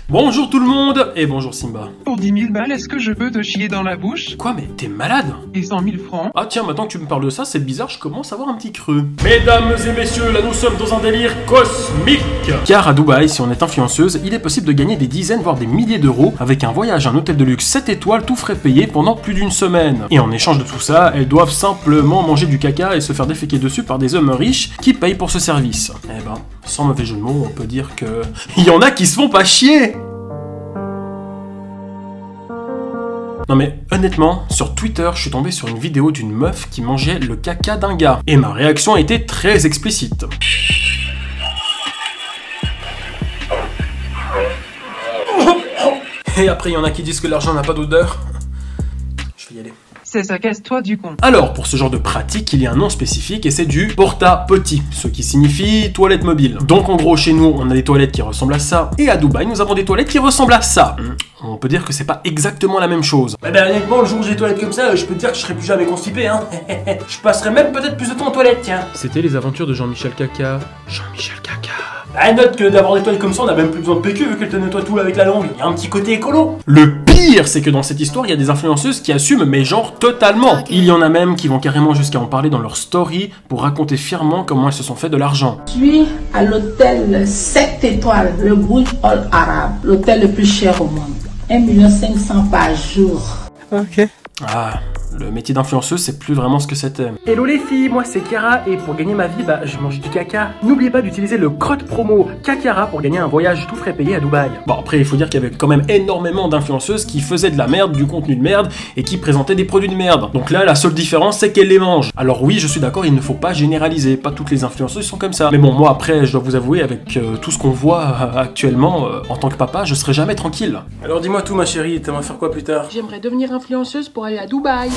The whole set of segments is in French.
Bonjour tout le monde, et bonjour Simba. Pour 10 000 balles, est-ce que je peux te chier dans la bouche? Quoi, mais t'es malade? Et 100 000 francs? Ah tiens, maintenant que tu me parles de ça, c'est bizarre, je commence à avoir un petit creux. Mesdames et messieurs, là nous sommes dans un délire cosmique. Car à Dubaï, si on est influenceuse, il est possible de gagner des dizaines, voire des milliers d'euros avec un voyage à un hôtel de luxe 7 étoiles, tout frais payé pendant plus d'une semaine. Et en échange de tout ça, elles doivent simplement manger du caca et se faire déféquer dessus par des hommes riches qui payent pour ce service. Eh ben, sans mauvais jeu de mots, on peut dire que... il y en a qui se font pas chier. Non mais honnêtement, sur Twitter, je suis tombé sur une vidéo d'une meuf qui mangeait le caca d'un gars. Et ma réaction a été très explicite. Et après, il y en a qui disent que l'argent n'a pas d'odeur. Je vais y aller. C'est ça, casse-toi du con. Alors, pour ce genre de pratique, il y a un nom spécifique et c'est du porta potty, ce qui signifie toilette mobile. Donc en gros, chez nous, on a des toilettes qui ressemblent à ça, et à Dubaï, nous avons des toilettes qui ressemblent à ça. On peut dire que c'est pas exactement la même chose. Bah honnêtement, le jour où j'ai des toilettes comme ça, je peux te dire que je serai plus jamais constipé, hein. Je passerai même peut-être plus de temps aux toilettes, tiens. C'était les aventures de Jean-Michel Caca. Jean-Michel Caca. Ah, note que d'avoir des toilettes comme ça, on a même plus besoin de PQ vu qu'elle te nettoie tout avec la langue. Il y a un petit côté écolo. Le pire, c'est que dans cette histoire, il y a des influenceuses qui assument, mais genre totalement. Il y en a même qui vont carrément jusqu'à en parler dans leur story pour raconter fièrement comment elles se sont fait de l'argent. Je suis à l'hôtel 7 étoiles, le Burj Al Arab, l'hôtel le plus cher au monde. 1 500 000 par jour. Ok. Ah, le métier d'influenceuse, c'est plus vraiment ce que c'était. Hello les filles, moi c'est Chiara et pour gagner ma vie, je mange du caca. N'oubliez pas d'utiliser le code promo Kakara pour gagner un voyage tout frais payé à Dubaï. Bon, après, il faut dire qu'il y avait quand même énormément d'influenceuses qui faisaient de la merde, du contenu de merde, et qui présentaient des produits de merde. Donc là, la seule différence, c'est qu'elles les mangent. Alors oui, je suis d'accord, il ne faut pas généraliser, pas toutes les influenceuses sont comme ça. Mais bon, moi après, je dois vous avouer, avec tout ce qu'on voit actuellement, en tant que papa, je serai jamais tranquille. Alors dis-moi tout ma chérie, t'aimerais faire quoi plus tard? J'aimerais devenir influenceuse pour aller à Dubaï.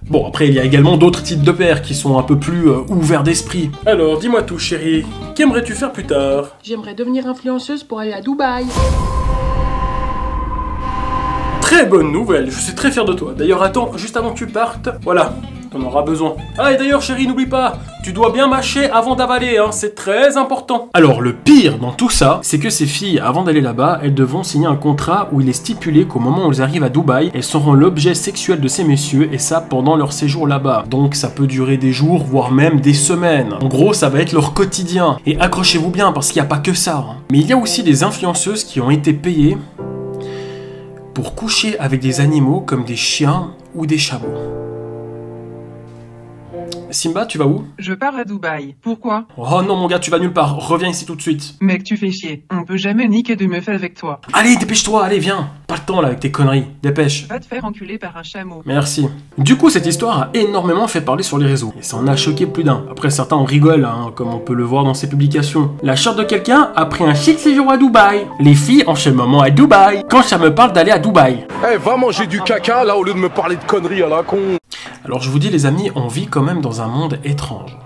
Bon, après, il y a également d'autres types de pères qui sont un peu plus ouverts d'esprit. Alors dis-moi tout chérie, qu'aimerais-tu faire plus tard? J'aimerais devenir influenceuse pour aller à Dubaï. Très bonne nouvelle, je suis très fier de toi. D'ailleurs attends, juste avant que tu partes, voilà, t'en auras besoin. Ah et d'ailleurs chérie, n'oublie pas, tu dois bien mâcher avant d'avaler, hein, c'est très important. Alors le pire dans tout ça, c'est que ces filles, avant d'aller là-bas, elles devront signer un contrat où il est stipulé qu'au moment où elles arrivent à Dubaï, elles seront l'objet sexuel de ces messieurs, et ça pendant leur séjour là-bas. Donc ça peut durer des jours, voire même des semaines. En gros, ça va être leur quotidien. Et accrochez-vous bien, parce qu'il n'y a pas que ça. Mais il y a aussi des influenceuses qui ont été payées pour coucher avec des animaux comme des chiens ou des chameaux. Simba, tu vas où? Je pars à Dubaï. Pourquoi? Oh non mon gars, tu vas nulle part, reviens ici tout de suite. Mec, tu fais chier. On peut jamais niquer de meuf avec toi. Allez, dépêche-toi, allez, viens. Pas le temps là avec tes conneries, dépêche. Va te faire enculer par un chameau. Merci. Du coup, cette histoire a énormément fait parler sur les réseaux. Et ça en a choqué plus d'un. Après, certains en rigolent, hein, comme on peut le voir dans ses publications. La charte de quelqu'un a pris un chic séjour à Dubaï. Les filles enchaînent le moment à Dubaï. Quand ça me parle d'aller à Dubaï. Eh, va manger du caca là au lieu de me parler de conneries à la con. Alors je vous dis les amis, on vit quand même dans un monde étrange.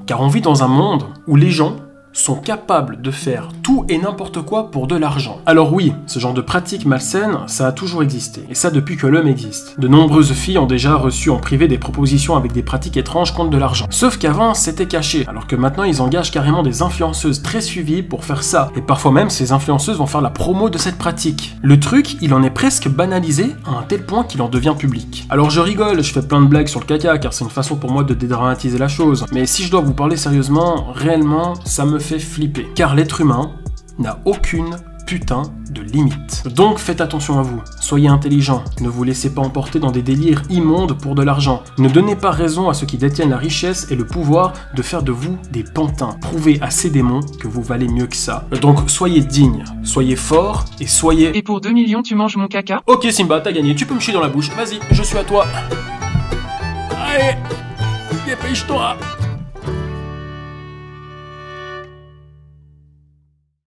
Car on vit dans un monde où les gens sont capables de faire tout et n'importe quoi pour de l'argent. Alors oui, ce genre de pratique malsaine, ça a toujours existé. Et ça depuis que l'homme existe. De nombreuses filles ont déjà reçu en privé des propositions avec des pratiques étranges contre de l'argent. Sauf qu'avant, c'était caché. Alors que maintenant, ils engagent carrément des influenceuses très suivies pour faire ça. Et parfois même, ces influenceuses vont faire la promo de cette pratique. Le truc, il en est presque banalisé à un tel point qu'il en devient public. Alors je rigole, je fais plein de blagues sur le caca, car c'est une façon pour moi de dédramatiser la chose. Mais si je dois vous parler sérieusement, réellement, ça me fait flipper. Car l'être humain n'a aucune putain de limite. Donc faites attention à vous, soyez intelligents, ne vous laissez pas emporter dans des délires immondes pour de l'argent. Ne donnez pas raison à ceux qui détiennent la richesse et le pouvoir de faire de vous des pantins. Prouvez à ces démons que vous valez mieux que ça. Donc soyez dignes, soyez forts et soyez... Et pour 2 millions, tu manges mon caca? Ok Simba, t'as gagné, tu peux me chier dans la bouche, vas-y, je suis à toi. Allez, dépêche-toi.